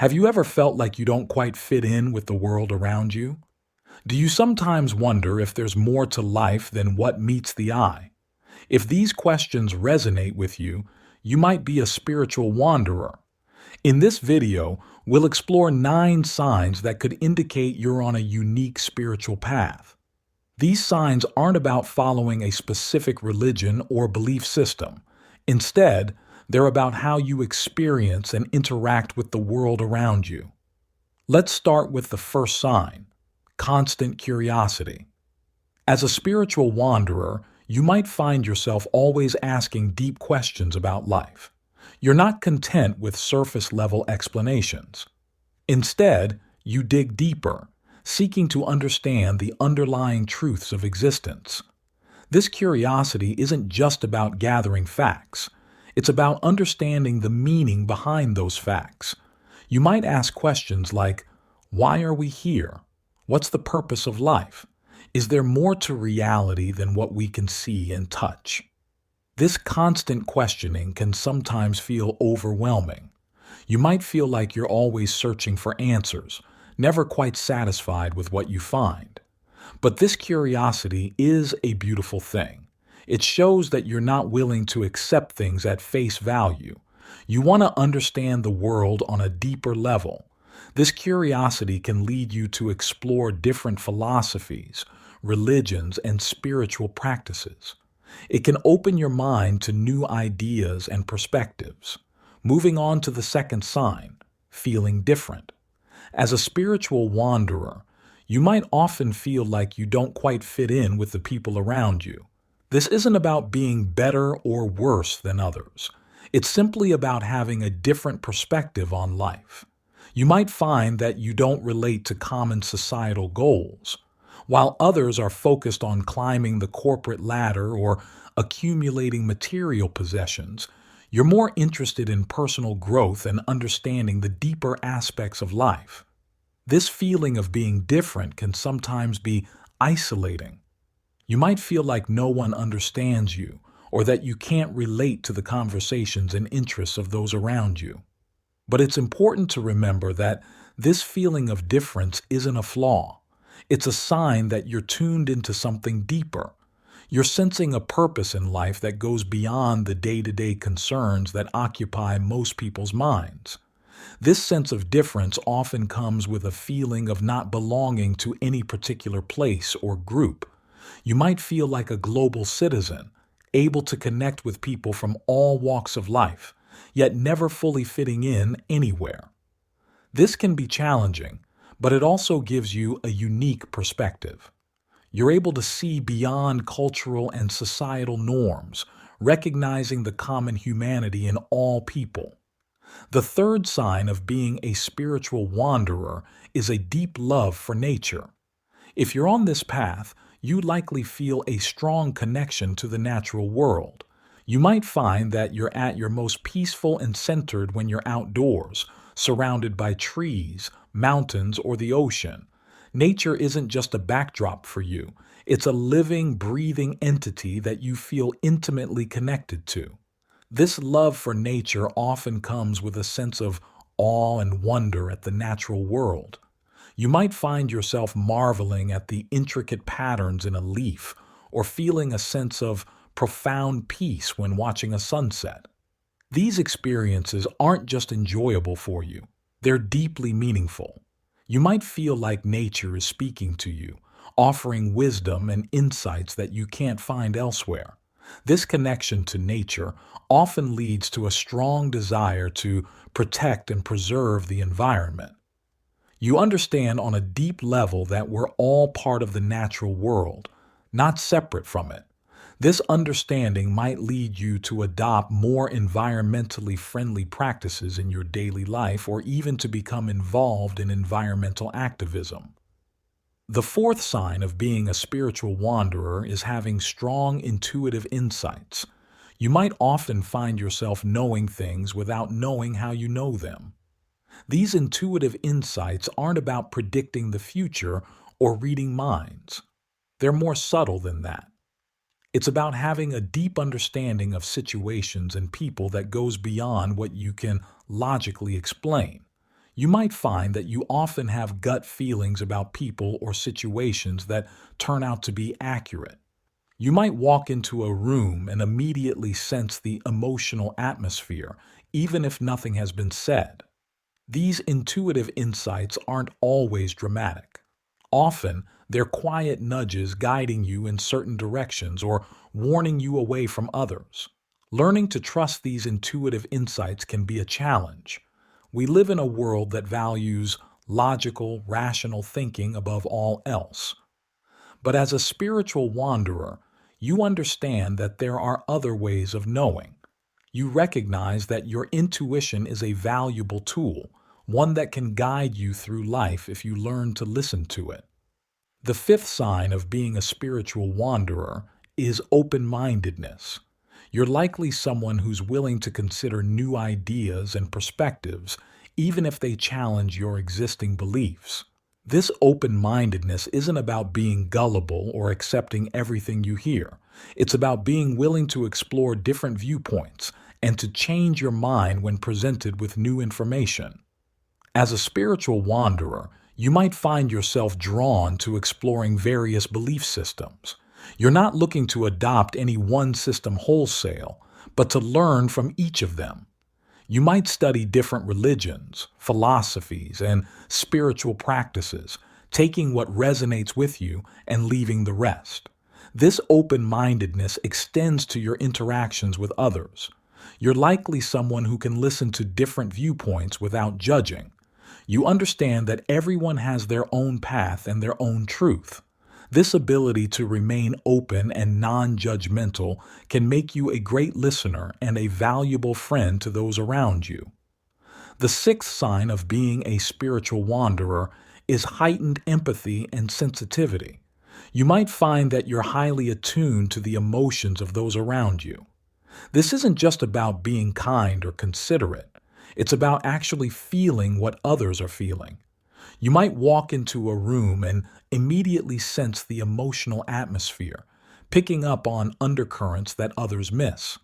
Have you ever felt like you don't quite fit in with the world around you? Do you sometimes wonder if there's more to life than what meets the eye? If these questions resonate with you, you might be a spiritual wanderer. In this video, we'll explore 9 signs that could indicate you're on a unique spiritual path. These signs aren't about following a specific religion or belief system. Instead, they're about how you experience and interact with the world around you. Let's start with the first sign: constant curiosity. As a spiritual wanderer, you might find yourself always asking deep questions about life. You're not content with surface level explanations. Instead, you dig deeper, seeking to understand the underlying truths of existence. This curiosity isn't just about gathering facts. It's about understanding the meaning behind those facts. You might ask questions like, why are we here? What's the purpose of life? Is there more to reality than what we can see and touch? This constant questioning can sometimes feel overwhelming. You might feel like you're always searching for answers, never quite satisfied with what you find. But this curiosity is a beautiful thing. It shows that you're not willing to accept things at face value. You want to understand the world on a deeper level. This curiosity can lead you to explore different philosophies, religions, and spiritual practices. It can open your mind to new ideas and perspectives. Moving on to the second sign: feeling different. As a spiritual wanderer, you might often feel like you don't quite fit in with the people around you. This isn't about being better or worse than others. It's simply about having a different perspective on life. You might find that you don't relate to common societal goals. While others are focused on climbing the corporate ladder or accumulating material possessions, you're more interested in personal growth and understanding the deeper aspects of life. This feeling of being different can sometimes be isolating. You might feel like no one understands you, or that you can't relate to the conversations and interests of those around you. But it's important to remember that this feeling of difference isn't a flaw. It's a sign that you're tuned into something deeper. You're sensing a purpose in life that goes beyond the day-to-day concerns that occupy most people's minds. This sense of difference often comes with a feeling of not belonging to any particular place or group. You might feel like a global citizen, able to connect with people from all walks of life, yet never fully fitting in anywhere. This can be challenging, but it also gives you a unique perspective. You're able to see beyond cultural and societal norms, recognizing the common humanity in all people. The third sign of being a spiritual wanderer is a deep love for nature. If you're on this path, you likely feel a strong connection to the natural world. You might find that you're at your most peaceful and centered when you're outdoors, surrounded by trees, mountains, or the ocean. Nature isn't just a backdrop for you. It's a living, breathing entity that you feel intimately connected to. This love for nature often comes with a sense of awe and wonder at the natural world. You might find yourself marveling at the intricate patterns in a leaf, or feeling a sense of profound peace when watching a sunset. These experiences aren't just enjoyable for you, they're deeply meaningful. You might feel like nature is speaking to you, offering wisdom and insights that you can't find elsewhere. This connection to nature often leads to a strong desire to protect and preserve the environment. You understand on a deep level that we're all part of the natural world, not separate from it. This understanding might lead you to adopt more environmentally friendly practices in your daily life, or even to become involved in environmental activism. The fourth sign of being a spiritual wanderer is having strong intuitive insights. You might often find yourself knowing things without knowing how you know them. These intuitive insights aren't about predicting the future or reading minds. They're more subtle than that. It's about having a deep understanding of situations and people that goes beyond what you can logically explain. You might find that you often have gut feelings about people or situations that turn out to be accurate. You might walk into a room and immediately sense the emotional atmosphere, even if nothing has been said. These intuitive insights aren't always dramatic. Often, they're quiet nudges guiding you in certain directions or warning you away from others. Learning to trust these intuitive insights can be a challenge. We live in a world that values logical, rational thinking above all else. But as a spiritual wanderer, you understand that there are other ways of knowing. You recognize that your intuition is a valuable tool, one that can guide you through life if you learn to listen to it. The fifth sign of being a spiritual wanderer is open-mindedness. You're likely someone who's willing to consider new ideas and perspectives, even if they challenge your existing beliefs. This open-mindedness isn't about being gullible or accepting everything you hear. It's about being willing to explore different viewpoints and to change your mind when presented with new information. As a spiritual wanderer, you might find yourself drawn to exploring various belief systems. You're not looking to adopt any one system wholesale, but to learn from each of them. You might study different religions, philosophies, and spiritual practices, taking what resonates with you and leaving the rest. This open-mindedness extends to your interactions with others. You're likely someone who can listen to different viewpoints without judging. You understand that everyone has their own path and their own truth. This ability to remain open and non-judgmental can make you a great listener and a valuable friend to those around you. The sixth sign of being a spiritual wanderer is heightened empathy and sensitivity. You might find that you're highly attuned to the emotions of those around you. This isn't just about being kind or considerate. It's about actually feeling what others are feeling. You might walk into a room and immediately sense the emotional atmosphere, picking up on undercurrents that others miss.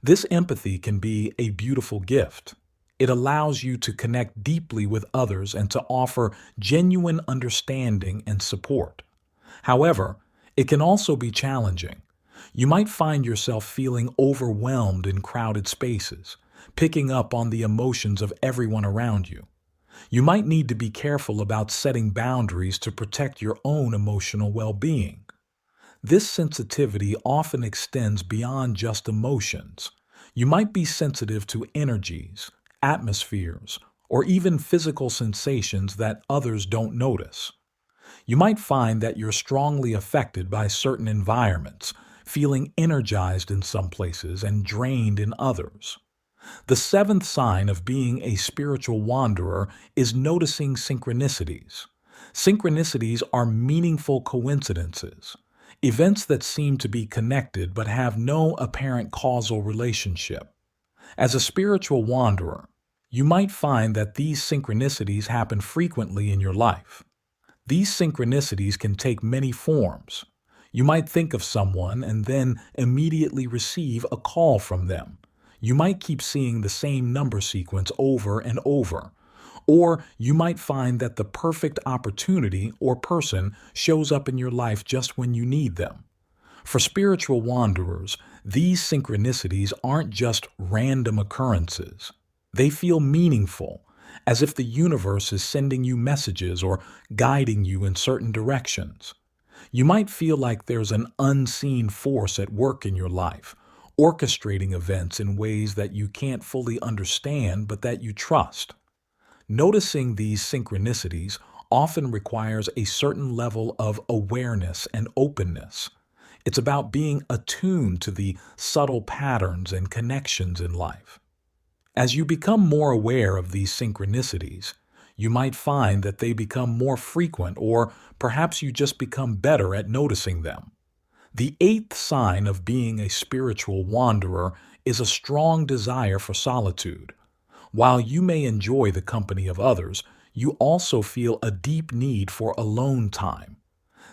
This empathy can be a beautiful gift. It allows you to connect deeply with others and to offer genuine understanding and support. However, it can also be challenging. You might find yourself feeling overwhelmed in crowded spaces, picking up on the emotions of everyone around you. You might need to be careful about setting boundaries to protect your own emotional well-being. This sensitivity often extends beyond just emotions. You might be sensitive to energies, atmospheres, or even physical sensations that others don't notice. You might find that you're strongly affected by certain environments, feeling energized in some places and drained in others. The seventh sign of being a spiritual wanderer is noticing synchronicities. Synchronicities are meaningful coincidences, events that seem to be connected but have no apparent causal relationship. As a spiritual wanderer, you might find that these synchronicities happen frequently in your life. These synchronicities can take many forms. You might think of someone and then immediately receive a call from them. You might keep seeing the same number sequence over and over. Or you might find that the perfect opportunity or person shows up in your life just when you need them. For spiritual wanderers, these synchronicities aren't just random occurrences. They feel meaningful, as if the universe is sending you messages or guiding you in certain directions. You might feel like there's an unseen force at work in your life, orchestrating events in ways that you can't fully understand but that you trust. Noticing these synchronicities often requires a certain level of awareness and openness. It's about being attuned to the subtle patterns and connections in life. As you become more aware of these synchronicities, you might find that they become more frequent, or perhaps you just become better at noticing them. The eighth sign of being a spiritual wanderer is a strong desire for solitude. While you may enjoy the company of others, you also feel a deep need for alone time.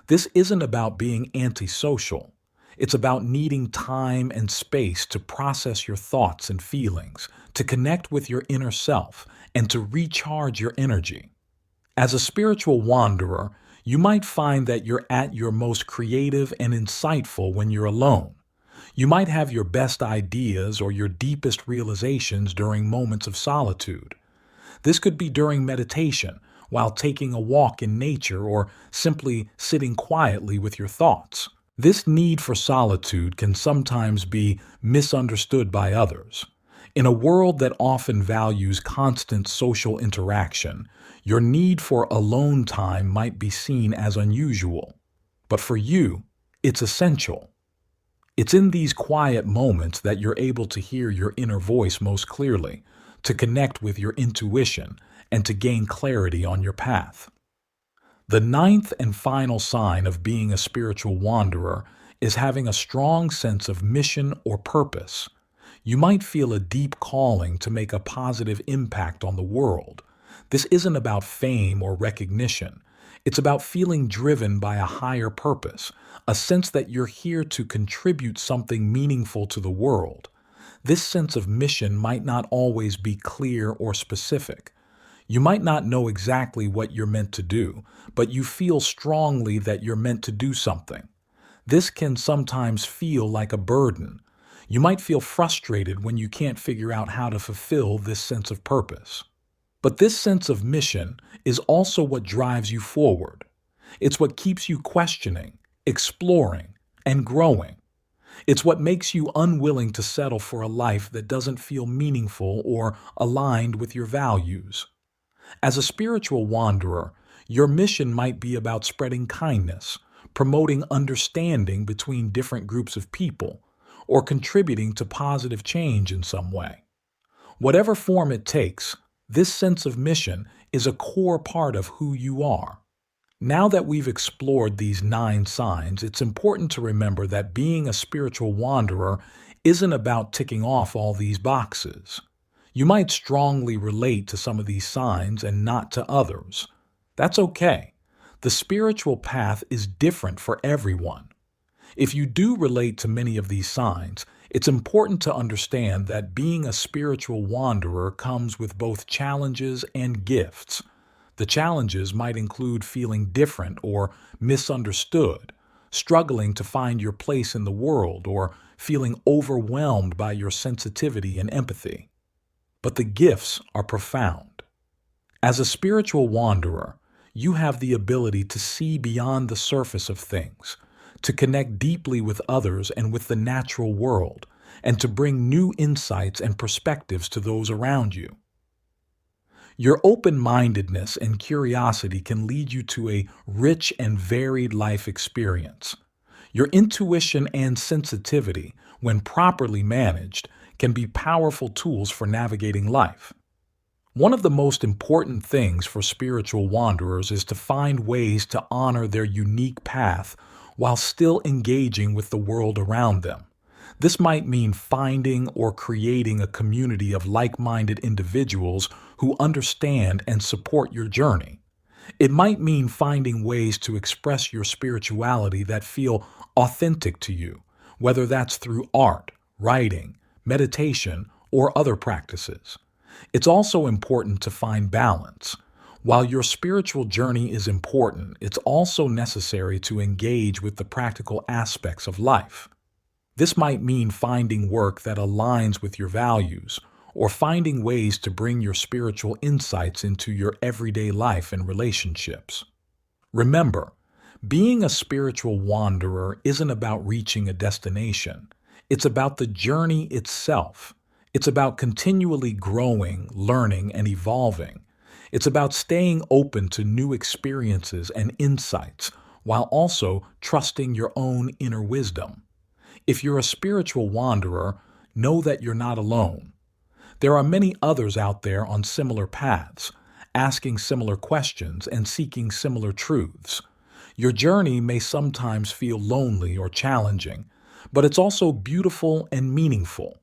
This isn't about being antisocial. It's about needing time and space to process your thoughts and feelings, to connect with your inner self, and to recharge your energy. As a spiritual wanderer, you might find that you're at your most creative and insightful when you're alone. You might have your best ideas or your deepest realizations during moments of solitude. This could be during meditation, while taking a walk in nature, or simply sitting quietly with your thoughts. This need for solitude can sometimes be misunderstood by others. In a world that often values constant social interaction, your need for alone time might be seen as unusual. But for you, it's essential. It's in these quiet moments that you're able to hear your inner voice most clearly, to connect with your intuition, and to gain clarity on your path. The ninth and final sign of being a spiritual wanderer is having a strong sense of mission or purpose. You might feel a deep calling to make a positive impact on the world. This isn't about fame or recognition. It's about feeling driven by a higher purpose, a sense that you're here to contribute something meaningful to the world. This sense of mission might not always be clear or specific. You might not know exactly what you're meant to do, but you feel strongly that you're meant to do something. This can sometimes feel like a burden. You might feel frustrated when you can't figure out how to fulfill this sense of purpose. But this sense of mission is also what drives you forward. It's what keeps you questioning, exploring, and growing. It's what makes you unwilling to settle for a life that doesn't feel meaningful or aligned with your values. As a spiritual wanderer, your mission might be about spreading kindness, promoting understanding between different groups of people, or contributing to positive change in some way. Whatever form it takes, this sense of mission is a core part of who you are. Now that we've explored these 9 signs, it's important to remember that being a spiritual wanderer isn't about ticking off all these boxes. You might strongly relate to some of these signs and not to others. That's okay. The spiritual path is different for everyone. If you do relate to many of these signs, it's important to understand that being a spiritual wanderer comes with both challenges and gifts. The challenges might include feeling different or misunderstood, struggling to find your place in the world, or feeling overwhelmed by your sensitivity and empathy. But the gifts are profound. As a spiritual wanderer, you have the ability to see beyond the surface of things, to connect deeply with others and with the natural world, and to bring new insights and perspectives to those around you. Your open-mindedness and curiosity can lead you to a rich and varied life experience. Your intuition and sensitivity, when properly managed, can be powerful tools for navigating life. One of the most important things for spiritual wanderers is to find ways to honor their unique path while still engaging with the world around them. This might mean finding or creating a community of like-minded individuals who understand and support your journey. It might mean finding ways to express your spirituality that feel authentic to you, whether that's through art, writing, meditation, or other practices. It's also important to find balance. While your spiritual journey is important, it's also necessary to engage with the practical aspects of life. This might mean finding work that aligns with your values, or finding ways to bring your spiritual insights into your everyday life and relationships. Remember, being a spiritual wanderer isn't about reaching a destination. It's about the journey itself. It's about continually growing, learning, and evolving. It's about staying open to new experiences and insights, while also trusting your own inner wisdom. If you're a spiritual wanderer, know that you're not alone. There are many others out there on similar paths, asking similar questions and seeking similar truths. Your journey may sometimes feel lonely or challenging, but it's also beautiful and meaningful.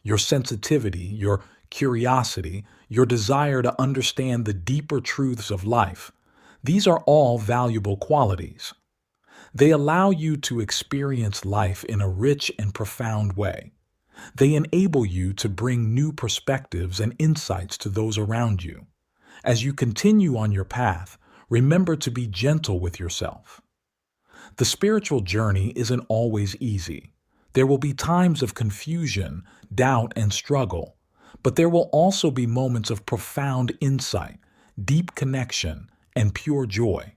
Your sensitivity, your curiosity, your desire to understand the deeper truths of life, these are all valuable qualities. They allow you to experience life in a rich and profound way. They enable you to bring new perspectives and insights to those around you. As you continue on your path, remember to be gentle with yourself. The spiritual journey isn't always easy. There will be times of confusion, doubt, and struggle, but there will also be moments of profound insight, deep connection, and pure joy.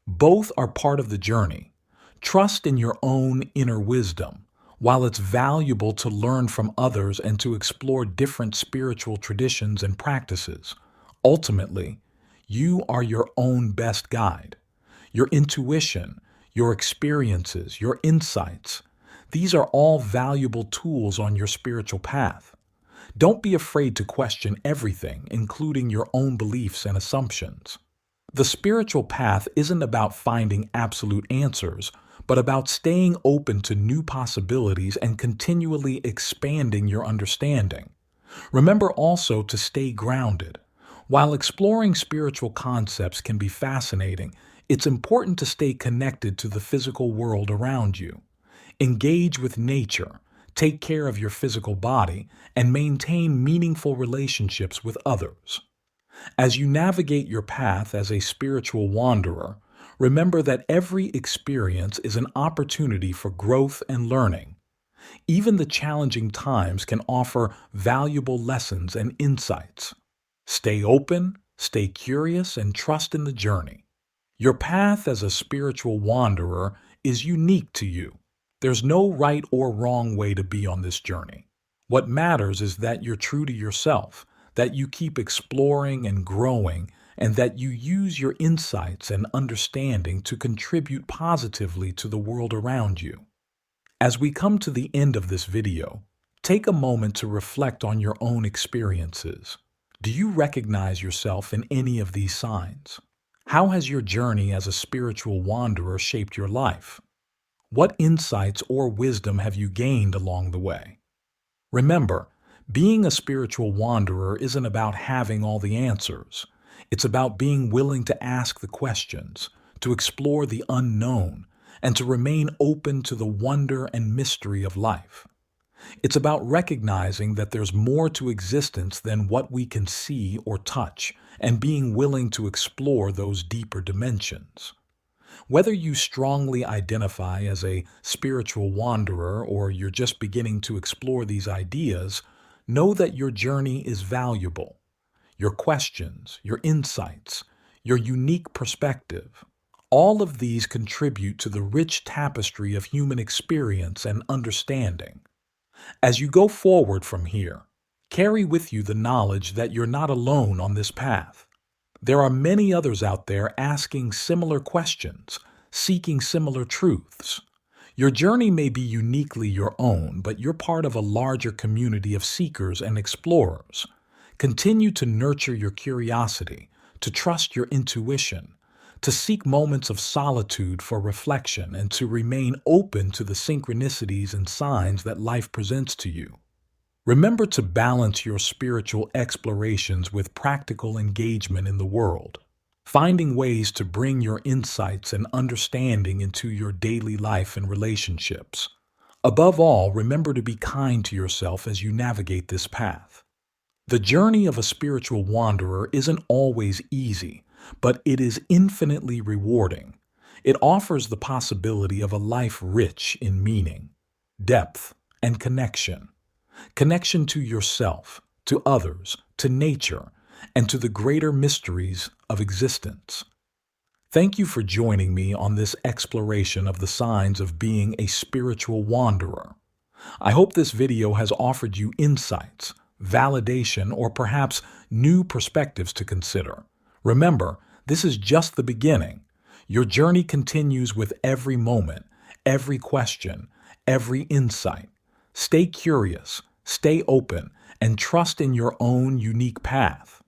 Both are part of the journey. Trust in your own inner wisdom. While it's valuable to learn from others and to explore different spiritual traditions and practices, ultimately, you are your own best guide. Your intuition, your experiences, your insights, these are all valuable tools on your spiritual path. Don't be afraid to question everything, including your own beliefs and assumptions. The spiritual path isn't about finding absolute answers, but about staying open to new possibilities and continually expanding your understanding. Remember also to stay grounded. While exploring spiritual concepts can be fascinating, it's important to stay connected to the physical world around you. Engage with nature, take care of your physical body, and maintain meaningful relationships with others. As you navigate your path as a spiritual wanderer, remember that every experience is an opportunity for growth and learning. Even the challenging times can offer valuable lessons and insights. Stay open, stay curious, and trust in the journey. Your path as a spiritual wanderer is unique to you. There's no right or wrong way to be on this journey. What matters is that you're true to yourself, that you keep exploring and growing, and that you use your insights and understanding to contribute positively to the world around you. As we come to the end of this video, take a moment to reflect on your own experiences. Do you recognize yourself in any of these signs? How has your journey as a spiritual wanderer shaped your life? What insights or wisdom have you gained along the way? Remember, being a spiritual wanderer isn't about having all the answers. It's about being willing to ask the questions, to explore the unknown, and to remain open to the wonder and mystery of life. It's about recognizing that there's more to existence than what we can see or touch, and being willing to explore those deeper dimensions. Whether you strongly identify as a spiritual wanderer or you're just beginning to explore these ideas, know that your journey is valuable. Your questions, your insights, your unique perspective, all of these contribute to the rich tapestry of human experience and understanding. As you go forward from here, carry with you the knowledge that you're not alone on this path. There are many others out there asking similar questions, seeking similar truths. Your journey may be uniquely your own, but you're part of a larger community of seekers and explorers. Continue to nurture your curiosity, to trust your intuition, to seek moments of solitude for reflection, and to remain open to the synchronicities and signs that life presents to you. Remember to balance your spiritual explorations with practical engagement in the world, finding ways to bring your insights and understanding into your daily life and relationships. Above all, remember to be kind to yourself as you navigate this path. The journey of a spiritual wanderer isn't always easy, but it is infinitely rewarding. It offers the possibility of a life rich in meaning, depth, and connection. Connection to yourself, to others, to nature, and to the greater mysteries of existence. Thank you for joining me on this exploration of the signs of being a spiritual wanderer. I hope this video has offered you insights, validation, or perhaps new perspectives to consider. Remember, this is just the beginning. Your journey continues with every moment, every question, every insight. Stay curious, stay open, and trust in your own unique path.